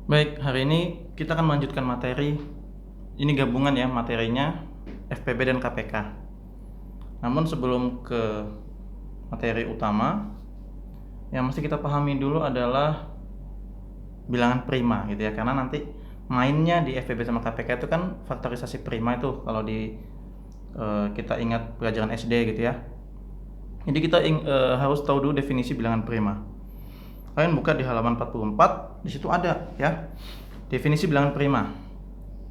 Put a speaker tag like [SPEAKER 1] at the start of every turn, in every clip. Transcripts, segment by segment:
[SPEAKER 1] Baik, hari ini kita akan melanjutkan materi. Ini gabungan ya materinya FPB dan KPK. Namun sebelum ke materi utama, yang mesti kita pahami dulu adalah bilangan prima gitu ya. Karena nanti mainnya di FPB sama KPK itu kan faktorisasi prima itu kalau di kita ingat pelajaran SD gitu ya. Jadi kita harus tahu dulu definisi bilangan prima. Kalian buka di halaman 44, di situ ada ya definisi bilangan prima.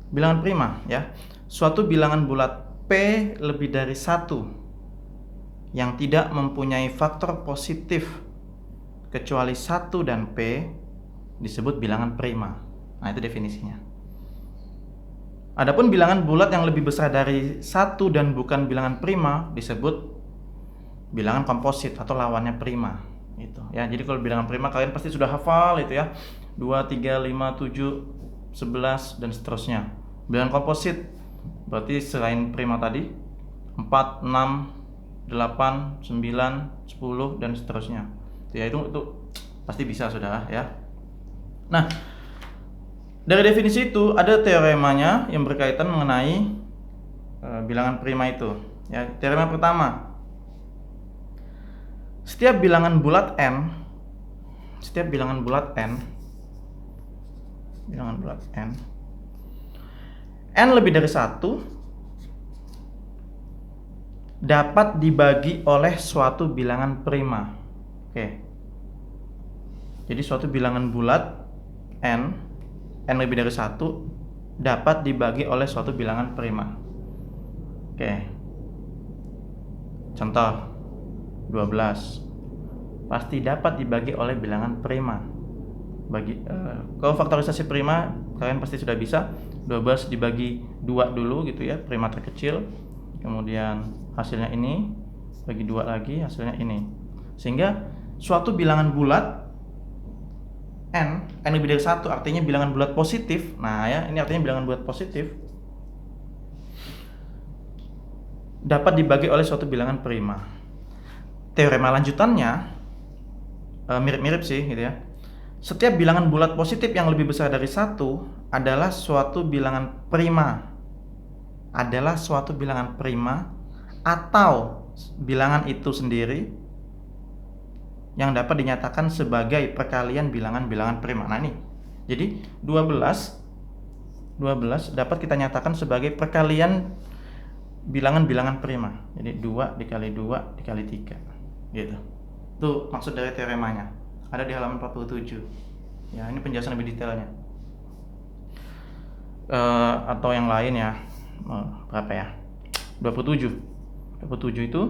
[SPEAKER 1] Bilangan prima ya, suatu bilangan bulat P lebih dari 1 yang tidak mempunyai faktor positif kecuali 1 dan P disebut bilangan prima. Nah, itu definisinya. Adapun bilangan bulat yang lebih besar dari 1 dan bukan bilangan prima disebut bilangan komposit atau lawannya prima. Gitu ya. Jadi kalau bilangan prima kalian pasti sudah hafal itu ya. 2, 3, 5, 7, 11 dan seterusnya. Bilangan komposit berarti selain prima tadi 4, 6, 8, 9, 10 dan seterusnya. Ya itu pasti bisa sudah ya. Nah, dari definisi itu ada teoremanya yang berkaitan mengenai bilangan prima itu. Ya, teorema pertama. Setiap bilangan bulat n lebih dari 1 dapat dibagi oleh suatu bilangan prima. Oke. Jadi suatu bilangan bulat n lebih dari 1 dapat dibagi oleh suatu bilangan prima. Oke. Contoh 12 pasti dapat dibagi oleh bilangan prima. Kalau faktorisasi prima kalian pasti sudah bisa. 12 dibagi 2 dulu gitu ya, prima terkecil. Kemudian hasilnya ini bagi 2 lagi, hasilnya ini. Sehingga suatu bilangan bulat n lebih dari 1 artinya bilangan bulat positif. Nah ya, ini artinya bilangan bulat positif dapat dibagi oleh suatu bilangan prima. Teorema lanjutannya mirip-mirip sih gitu ya. Setiap bilangan bulat positif yang lebih besar dari 1 adalah suatu bilangan prima. Atau bilangan itu sendiri yang dapat dinyatakan sebagai perkalian bilangan-bilangan prima. Nah ini. Jadi 12 dapat kita nyatakan sebagai perkalian bilangan-bilangan prima. Jadi 2 dikali 2 dikali 3. Gitu. Itu maksud dari teoremanya. Ada di halaman 47. Ya, ini penjelasan lebih detailnya. Atau yang lain ya. Berapa ya? 27. 27 itu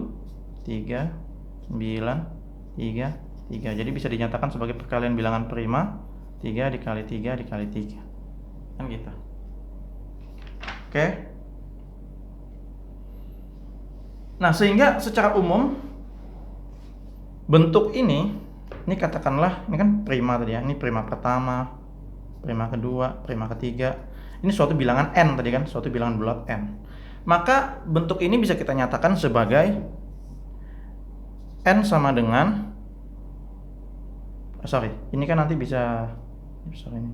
[SPEAKER 1] 3 9 3 3. Jadi bisa dinyatakan sebagai perkalian bilangan prima 3 dikali 3 dikali 3. Kan gitu. Oke. Nah, sehingga secara umum bentuk ini katakanlah ini kan prima tadi ya. Ini prima pertama, prima kedua, prima ketiga. Ini suatu bilangan n tadi kan, suatu bilangan bulat n. Maka bentuk ini bisa kita nyatakan sebagai n sama dengan ini kan nanti bisa ini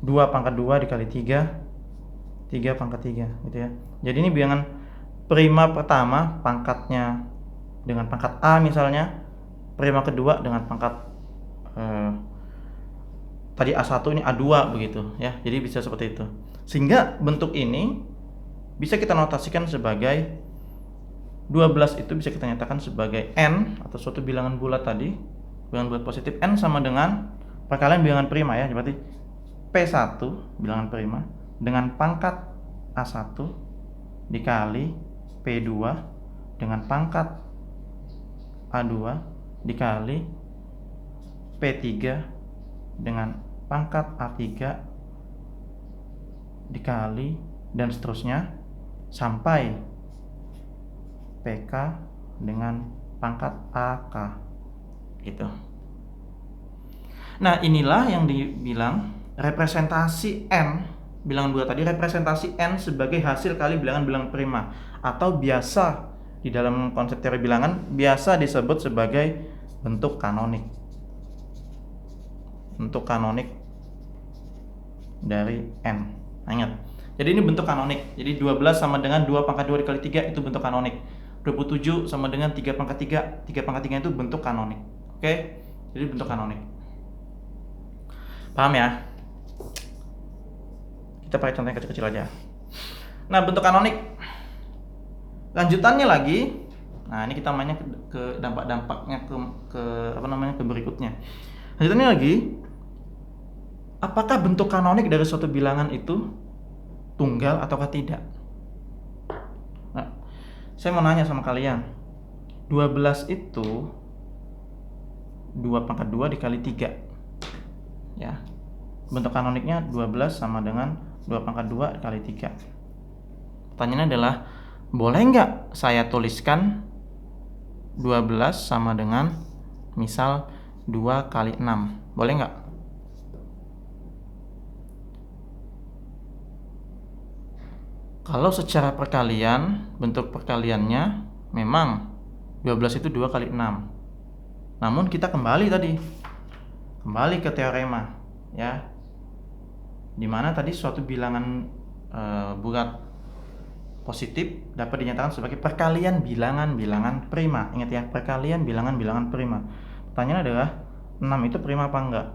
[SPEAKER 1] 2 pangkat 2 dikali 3 3 pangkat 3 gitu ya. Jadi ini bilangan prima pertama pangkatnya dengan pangkat A misalnya, prima kedua dengan pangkat tadi A1 ini A2 begitu ya. Jadi bisa seperti itu. Sehingga bentuk ini bisa kita notasikan sebagai 12 itu bisa kita nyatakan sebagai n atau suatu bilangan bulat tadi, bilangan bulat positif n sama dengan perkalian bilangan prima ya. Berarti P1 bilangan prima dengan pangkat A1 dikali P2 dengan pangkat A2 dikali P3 dengan pangkat A3 dikali dan seterusnya sampai PK dengan pangkat AK gitu. Nah, inilah yang dibilang representasi n bilangan bulat tadi, representasi n sebagai hasil kali bilangan-bilangan prima atau biasa di dalam konsep teori bilangan biasa disebut sebagai bentuk kanonik. Bentuk kanonik dari N. Nah, ingat. Jadi ini bentuk kanonik. Jadi 12 sama dengan 2 pangkat 2 dikali 3 itu bentuk kanonik. 27 sama dengan 3 pangkat 3. 3 pangkat 3 itu bentuk kanonik. Oke? Jadi bentuk kanonik. Paham ya? Kita pakai contoh yang kecil-kecil aja. Nah, bentuk kanonik. Lanjutannya lagi. Nah, ini kita mainnya ke dampak-dampaknya ke berikutnya. Lanjutannya lagi. Apakah bentuk kanonik dari suatu bilangan itu tunggal ataukah tidak? Nah, saya mau nanya sama kalian. 12 itu 2 pangkat 2 dikali 3. Ya. Bentuk kanoniknya 12 sama dengan 2 pangkat 2 dikali 3. Pertanyaannya adalah, boleh nggak saya tuliskan 12 sama dengan misal 2 kali 6? Boleh nggak? Kalau secara perkalian, bentuk perkaliannya memang 12 itu 2 kali 6. Namun kita kembali ke teorema, ya. Dimana tadi suatu bilangan bulat positif dapat dinyatakan sebagai perkalian bilangan-bilangan prima. Ingat ya, perkalian bilangan-bilangan prima. Pertanyaannya adalah 6 itu prima apa enggak?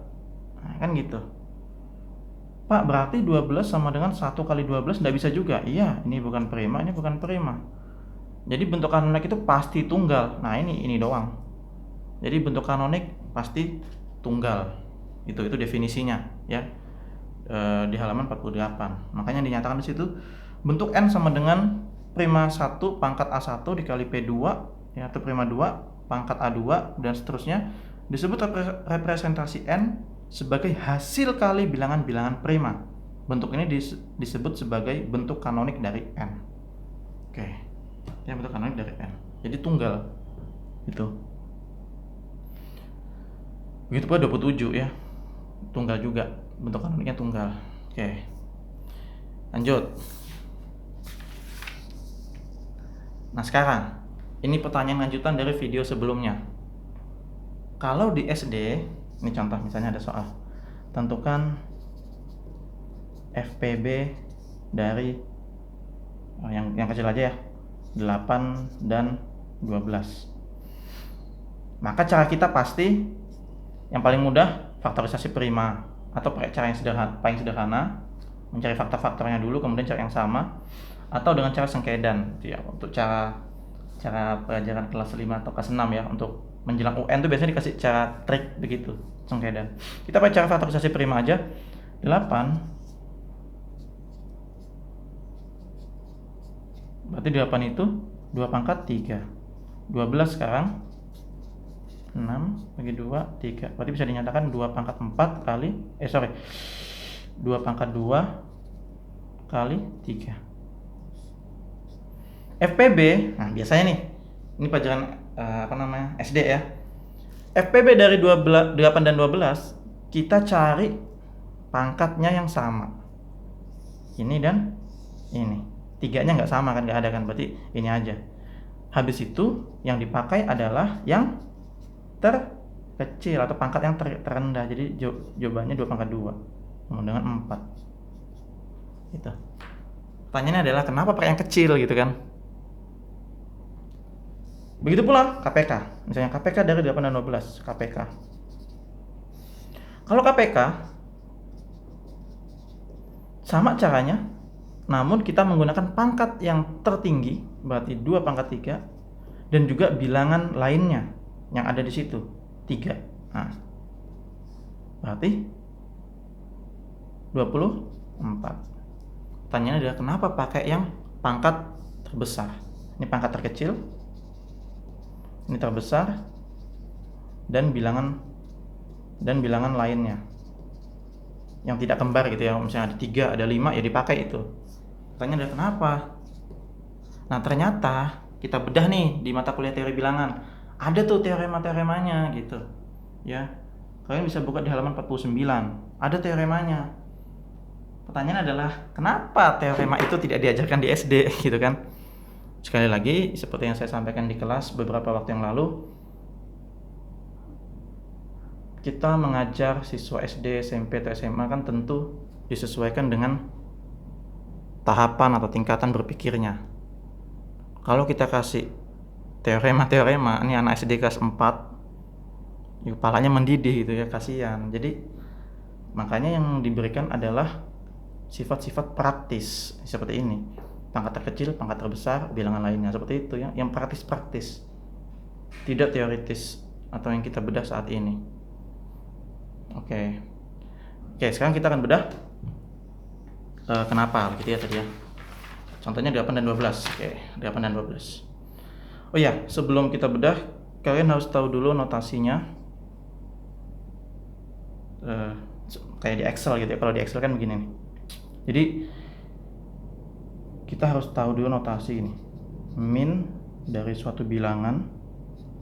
[SPEAKER 1] Nah, kan gitu. Pak, berarti 12 sama dengan 1 kali 12 enggak bisa juga. Iya, ini bukan prima, ini bukan prima. Jadi bentuk kanonik itu pasti tunggal. Nah, ini doang. Jadi bentuk kanonik pasti tunggal. Itu definisinya, ya. Di halaman 48. Makanya dinyatakan di situ bentuk N sama dengan prima 1 pangkat A1 dikali P2, ya, atau prima 2 pangkat A2 dan seterusnya, disebut representasi N sebagai hasil kali bilangan-bilangan prima. Bentuk ini disebut sebagai bentuk kanonik dari N. Oke. Ya, bentuk kanonik dari N. Jadi tunggal. Itu. Begitu pula 27, ya. Tunggal juga. Bentuk kanoniknya tunggal. Oke. Lanjut. Nah, sekarang ini pertanyaan lanjutan dari video sebelumnya. Kalau di SD, ini contoh misalnya ada soal. Tentukan FPB dari yang kecil aja ya. 8 dan 12. Maka cara kita pasti yang paling mudah faktorisasi prima, atau pakai cara yang paling sederhana, mencari faktor-faktornya dulu kemudian cari yang sama, atau dengan cara sengkedan, ya, untuk cara pelajaran kelas 5 atau kelas 6 ya. Untuk menjelang UN tuh biasanya dikasih cara trik begitu, sengkedan. Kita pakai cara faktorisasi prima aja. 8 berarti 8 itu 2 pangkat 3. 12 sekarang 6 bagi 2, 3. Berarti bisa dinyatakan 2 pangkat 4 kali 2 pangkat 2 kali 3. FPB, nah biasanya nih, ini pelajaran SD ya. FPB dari 8 dan 12, kita cari pangkatnya yang sama. Ini dan ini. 3-nya nggak sama kan, nggak ada kan, berarti ini aja. Habis itu yang dipakai adalah yang terkecil atau pangkat yang terendah. Jadi jawabannya 2 pangkat 2 sama dengan 4. Gitu. Pertanyaannya adalah kenapa pakai yang kecil gitu kan? Begitu pula KPK. Misalnya KPK dari 8 dan 12, KPK. Kalau KPK sama caranya, namun kita menggunakan pangkat yang tertinggi, berarti 2 pangkat 3, dan juga bilangan lainnya yang ada di situ 3. Nah, berarti 24. Pertanyaannya adalah kenapa pakai yang pangkat terbesar? Ini pangkat terkecil, ini terbesar, dan bilangan lainnya yang tidak kembar gitu ya. Misalnya ada 3, ada 5, ya dipakai itu. Pertanyaannya adalah kenapa? Nah, ternyata kita bedah nih di mata kuliah teori bilangan. Ada tuh teorema-teoremanya gitu. Ya. Kalian bisa buka di halaman 49. Ada teoremanya. Pertanyaan adalah kenapa teorema itu tidak diajarkan di SD gitu kan? Sekali lagi, seperti yang saya sampaikan di kelas beberapa waktu yang lalu, kita mengajar siswa SD, SMP, atau SMA kan tentu disesuaikan dengan tahapan atau tingkatan berpikirnya. Kalau kita kasih teorema, ini anak SD kelas 4, ya kepalanya mendidih gitu ya, kasihan. Jadi makanya yang diberikan adalah sifat-sifat praktis seperti ini. Pangkat terkecil, pangkat terbesar, bilangan lainnya, seperti itu ya, yang praktis-praktis. Tidak teoritis atau yang kita bedah saat ini. Oke, sekarang kita akan bedah kenapa gitu ya tadi ya. Contohnya 8 dan 12. 8 dan 12. Oh iya, sebelum kita bedah, kalian harus tahu dulu notasinya. Kayak di Excel gitu ya. Kalau di Excel kan begini nih. Jadi kita harus tahu dulu notasi ini. Min dari suatu bilangan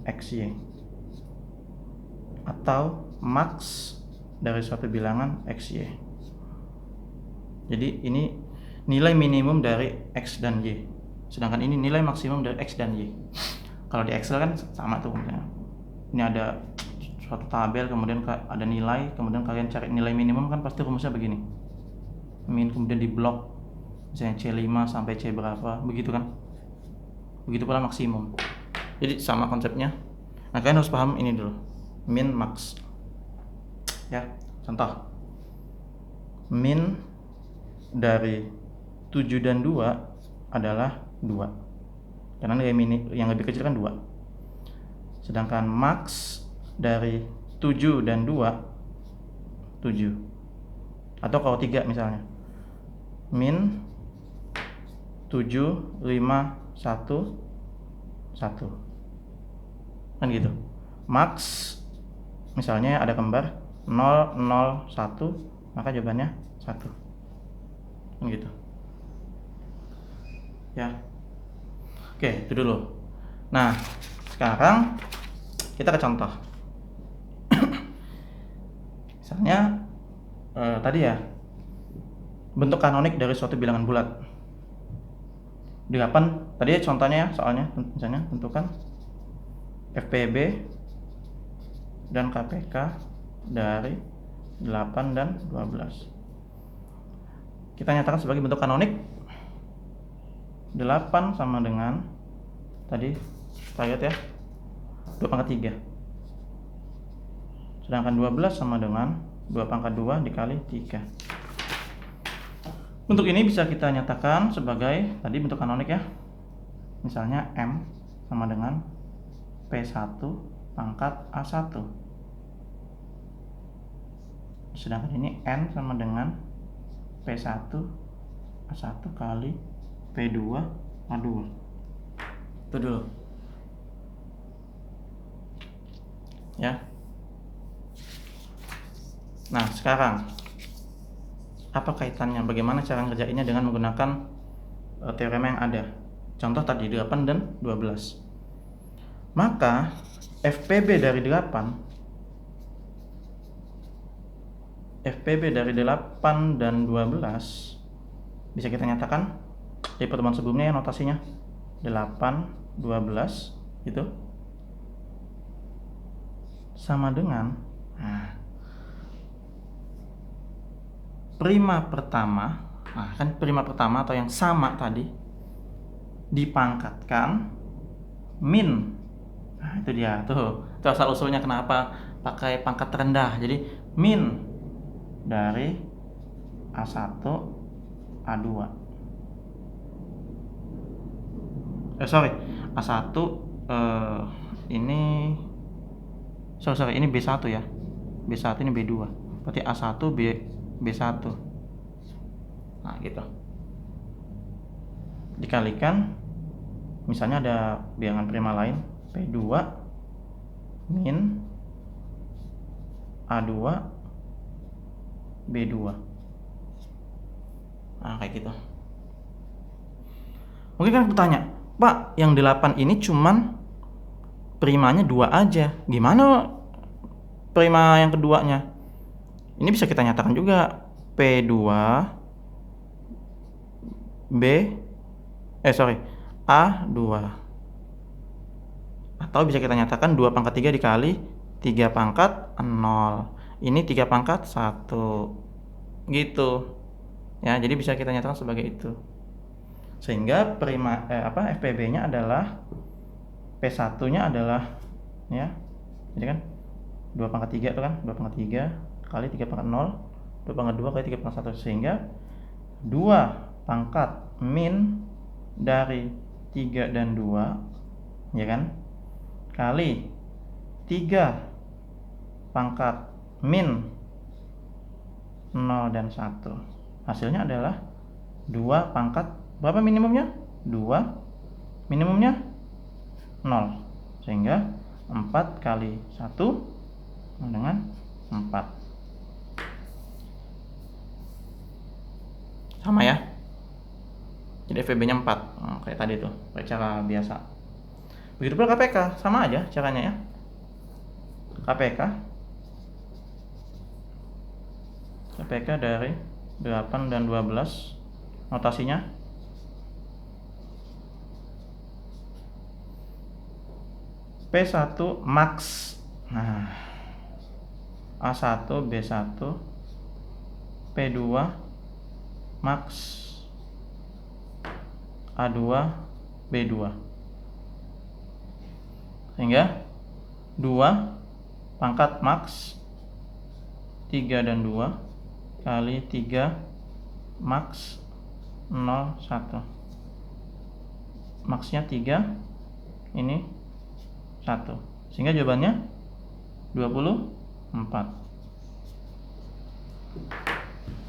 [SPEAKER 1] XY atau max dari suatu bilangan XY. Jadi ini nilai minimum dari X dan Y, sedangkan ini nilai maksimum dari X dan Y. Kalau di Excel kan sama tuh, ini ada suatu tabel, kemudian ada nilai, kemudian kalian cari nilai minimum, kan pasti rumusnya begini, min kemudian di blok misalnya C5 sampai C berapa, begitu kan. Begitu pula maksimum. Jadi sama konsepnya. Nah, kalian harus paham ini dulu, min max ya. Contoh, min dari 7 dan 2 adalah 2, karena nilai yang lebih kecil kan 2. Sedangkan max dari 7 dan 2 7. Atau kalau 3 misalnya, min 7, 5, 1, 1 kan gitu. Max misalnya ada kembar 0, 0, 1, maka jawabannya 1 kan gitu ya. Oke, itu dulu. Nah, sekarang kita ke contoh. Misalnya tadi ya, bentuk kanonik dari suatu bilangan bulat 8. Tadi contohnya ya, soalnya misalnya tentukan FPB dan KPK dari 8 dan 12. Kita nyatakan sebagai bentuk kanonik 8 sama dengan tadi kita lihat ya, 2 pangkat 3. Sedangkan 12 sama dengan 2 pangkat 2 dikali 3. Bentuk ini bisa kita nyatakan sebagai tadi bentuk kanonik ya. Misalnya M sama dengan P1 pangkat A1. Sedangkan ini N sama dengan P1 A1 kali P2 A2. Itu dulu ya. Nah, sekarang apa kaitannya, bagaimana cara ngerjainnya dengan menggunakan teorema yang ada? Contoh tadi 8 dan 12. Maka FPB dari 8 dan 12 bisa kita nyatakan di pertemuan sebelumnya ya, notasinya 8, 12 gitu sama dengan prima pertama. Nah, kan prima pertama atau yang sama tadi dipangkatkan min. Nah, itu dia tuh. Itu asal usulnya kenapa pakai pangkat rendah. Jadi min dari A1 A2. A1 ini ini B1 ya. B1 ini B2. Berarti A1 B1. Nah, gitu. Dikalikan misalnya ada bilangan prima lain P2 min A2 B2. Nah, kayak gitu. Mungkin kan bertanya, Pak, yang 8 ini cuman primanya 2 aja. Gimana prima yang keduanya? Ini bisa kita nyatakan juga P2 A2. Atau bisa kita nyatakan 2 pangkat 3 dikali 3 pangkat 0. Ini 3 pangkat 1. gitu. Ya, jadi bisa kita nyatakan sebagai itu. Sehingga FPB-nya adalah P1-nya adalah ya. Jadi kan 2 pangkat 3 itu kan, 2 pangkat 3 kali 3 pangkat 0, 2 pangkat 2 kali 3 pangkat 1, sehingga 2 pangkat min dari 3 dan 2 ya kan, kali 3 pangkat min 0 dan 1. Hasilnya adalah 2 pangkat, berapa minimumnya? 2, minimumnya 0. Sehingga 4 kali 1 dengan 4. Sama ya. Jadi FPB-nya 4. Kayak tadi tuh, kayak cara biasa. Begitu pula KPK, sama aja caranya ya. KPK dari 8 dan 12. Notasinya P1 max. Nah, A1 B1 P2 max, A2 B2. Sehingga 2 pangkat max 3 dan 2 kali 3 max 0 1. Maxnya 3, ini 1. Sehingga jawabannya 24.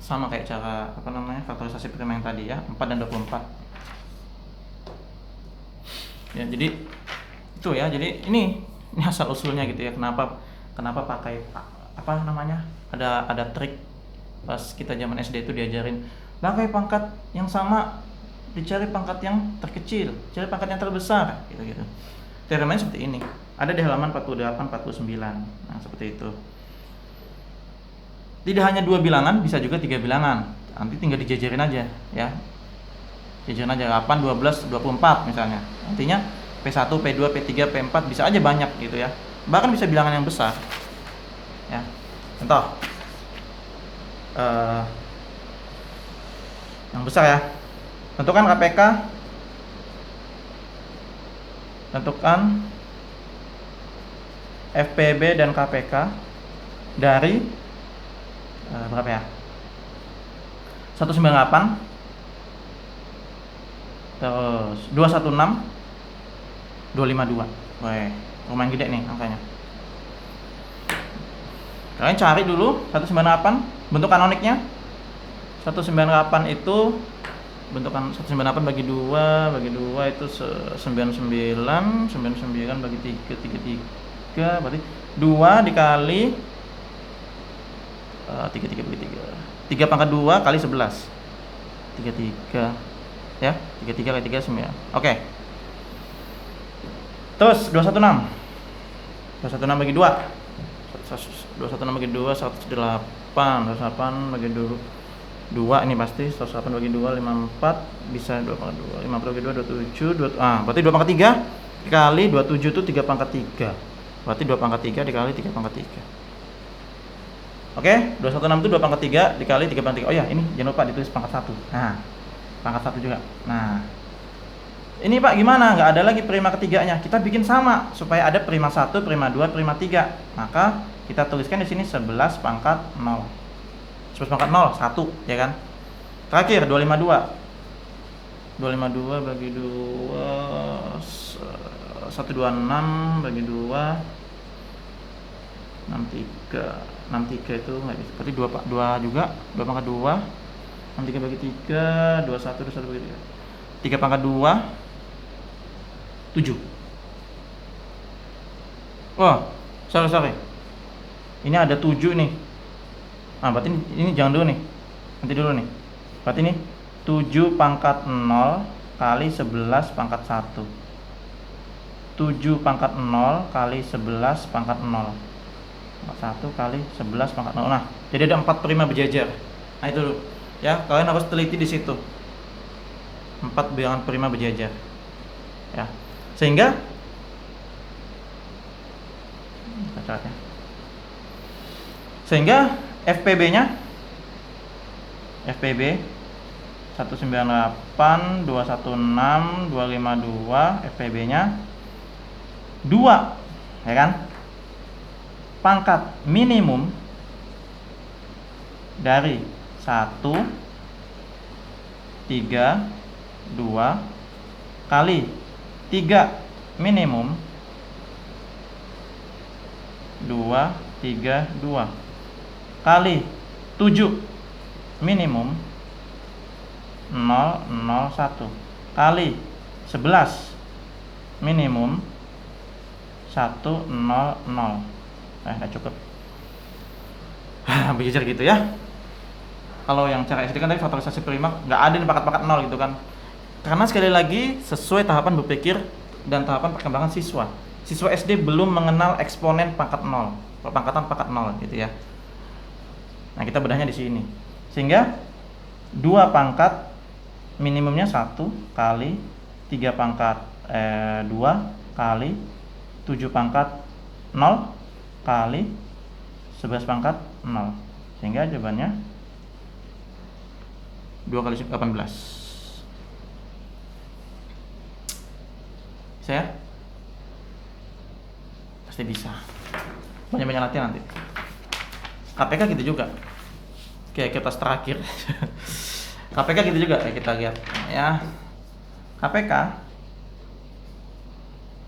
[SPEAKER 1] Sama kayak cara faktorisasi prima yang tadi ya, 4 dan 24. Ya, jadi itu ya. Jadi ini asal usulnya gitu ya. Kenapa pakai ada trik pas kita zaman SD itu diajarin pakai pangkat yang sama dicari pangkat yang terkecil, cari pangkat yang terbesar gitu. Teoremanya seperti ini. Ada di halaman 48 49. Nah, seperti itu. Tidak hanya 2 bilangan, bisa juga 3 bilangan. Nanti tinggal dijajarin aja ya. Jajarin aja 8, 12, 24 misalnya. Artinya P1, P2, P3, P4 bisa aja banyak gitu ya. Bahkan bisa bilangan yang besar. Ya. Contoh. Yang besar ya. Tentukan KPK. Tentukan FPB dan KPK dari berapa ya? 198 terus 216 252. Wih, lumayan gede nih angkanya. Kalian cari dulu 198 bentuk kanoniknya. 198 itu bentukan 198 bagi 2 itu 99 bagi 3 berarti 2 dikali 33 bagi 3 pangkat 2 kali 11 33 ya, 33 kali 3 9. Oke. Terus 216 bagi 2 216 bagi 2 108 bagi 2 ini pasti 108 bagi 2 54 bisa 2 pangkat 2 50 bagi 2 27 berarti 2 pangkat 3 dikali 27 itu 3 pangkat 3 berarti 2 pangkat 3 dikali 3 pangkat 3. Oke, 216 itu 2 pangkat 3 dikali 3 pangkat 3. Oh ya, ini jangan lupa ditulis pangkat 1. Nah, pangkat 1 juga. Nah, ini Pak gimana? Nggak ada lagi prima ketiganya. Kita bikin sama supaya ada prima 1, prima 2, prima 3. Maka kita tuliskan di sini 11 pangkat 0. 11 pangkat 0, 1 ya kan? Terakhir 252. 252 bagi 2 126 bagi 2 63 itu nggak bisa. Berarti 2 juga, 2 pangkat 2. 63 bagi 3, 21 bagi 3. 3 pangkat 2 7. Wah, sorry. Ini ada 7 nih. Berarti ini jangan dulu nih. Nanti dulu nih. Berarti ini 7 pangkat 0 kali 11 pangkat 1. 7 pangkat 0 kali 11 pangkat 0. 1 kali 11 pangkat 0. Nah, jadi ada 4 prima berjajar. Nah, itu dulu. Ya, kalian harus teliti di situ. 4 bilangan prima berjajar. Ya. Sehingga FPB-nya FPB 198, 216, 252, FPB-nya 2, ya kan? Pangkat minimum dari 1, 3, 2 kali 3 minimum 2, 3, 2 kali 7 minimum 0, 0, 1 kali 11 minimum 1, 0, 0. Nggak cukup. Belajar gitu ya. Kalau yang cara SD kan tadi faktorisasi prima nggak ada nih pangkat-pangkat 0 gitu kan. Karena sekali lagi sesuai tahapan berpikir dan tahapan perkembangan siswa. Siswa SD belum mengenal eksponen pangkat 0, pangkatan pangkat 0 gitu ya. Nah, kita bedahnya di sini. Sehingga 2 pangkat minimumnya 1 kali 3 pangkat 2 kali 7 pangkat 0 kali 11 pangkat 0. Sehingga jawabannya 2 kali 18. Bisa ya? Pasti bisa. Banyak-banyak latihan nanti. KPK gitu juga. Kayak kertas terakhir. KPK gitu juga ya, kita lihat ya. KPK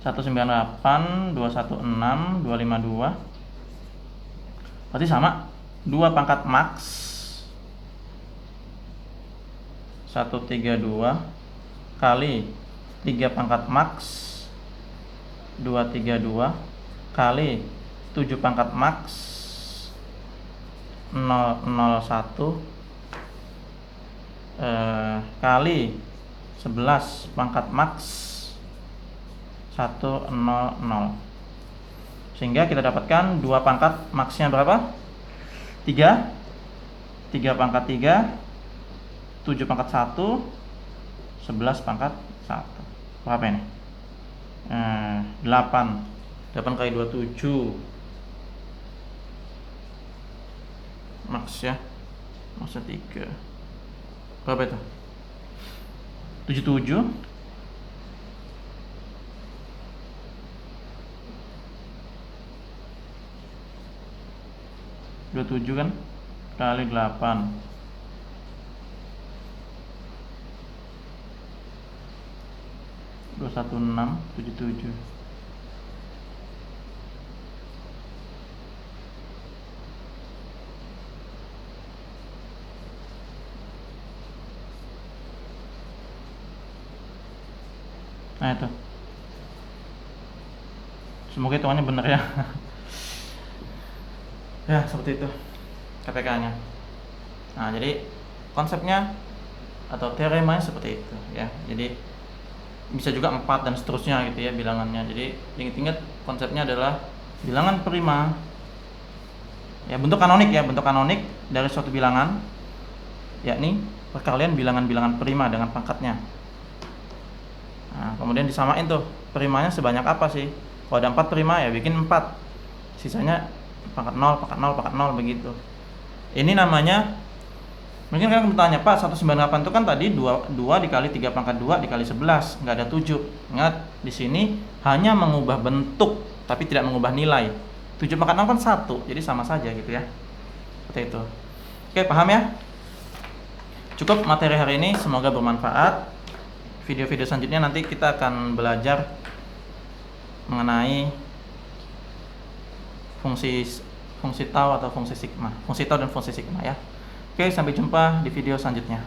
[SPEAKER 1] 198, 216, 252 pasti sama. 2 pangkat max 132 kali 3 pangkat max 232 kali 7 pangkat max 001 kali 11 pangkat max 100. Sehingga kita dapatkan 2 pangkat maxnya berapa? 3 pangkat 3 7 pangkat 1 11 pangkat 1. Berapa ini? 8 kali 27 max ya, maksudnya 3 berapa itu? 77 27 kan kali 8 21677. Nah itu, semoga hitungannya benar ya. Ya seperti itu KPK-nya. Nah jadi konsepnya atau teoremanya seperti itu ya. Jadi bisa juga 4 dan seterusnya gitu ya bilangannya. Jadi ingat-ingat konsepnya adalah bilangan prima ya, bentuk kanonik ya, bentuk kanonik dari suatu bilangan, yakni perkalian bilangan-bilangan prima dengan pangkatnya. Nah, kemudian disamain tuh primanya sebanyak apa sih. Kalau ada 4 prima ya bikin 4, sisanya pangkat 0, pangkat 0, pangkat 0 begitu. Ini namanya, mungkin kalian bertanya, Pak 198 itu kan tadi 2 dikali 3 pangkat 2 dikali 11, nggak ada 7. Ingat, di sini hanya mengubah bentuk tapi tidak mengubah nilai. 7 pangkat 0 kan 1, jadi sama saja gitu ya. Seperti itu. Oke, paham ya? Cukup materi hari ini, semoga bermanfaat. Video-video selanjutnya nanti kita akan belajar mengenai fungsi tau atau fungsi sigma, fungsi tau dan fungsi sigma ya. Oke, sampai jumpa di video selanjutnya.